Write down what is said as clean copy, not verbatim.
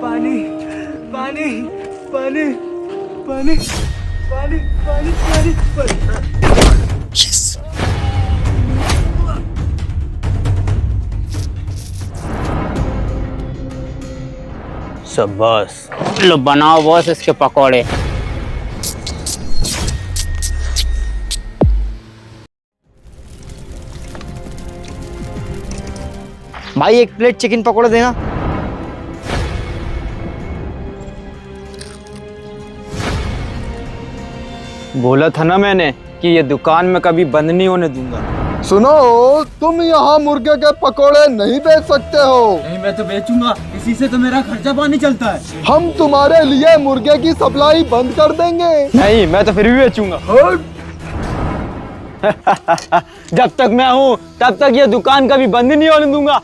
पानी पानी पानी पानी पानी पानी पानी सब बॉस लो बनाओ बॉस इसके पकौड़े। भाई 1 प्लेट चिकन पकौड़ा देना। बोला था ना मैंने कि ये दुकान में कभी बंद नहीं होने दूंगा। सुनो, तुम यहाँ मुर्गे के पकोड़े नहीं बेच सकते हो। नहीं, मैं तो बेचूंगा, इसी से तो मेरा खर्चा पानी चलता है। हम तुम्हारे लिए मुर्गे की सप्लाई बंद कर देंगे। नहीं, मैं तो फिर भी बेचूंगा। जब तक मैं हूँ तब तक ये दुकान कभी बंद नहीं होने दूंगा।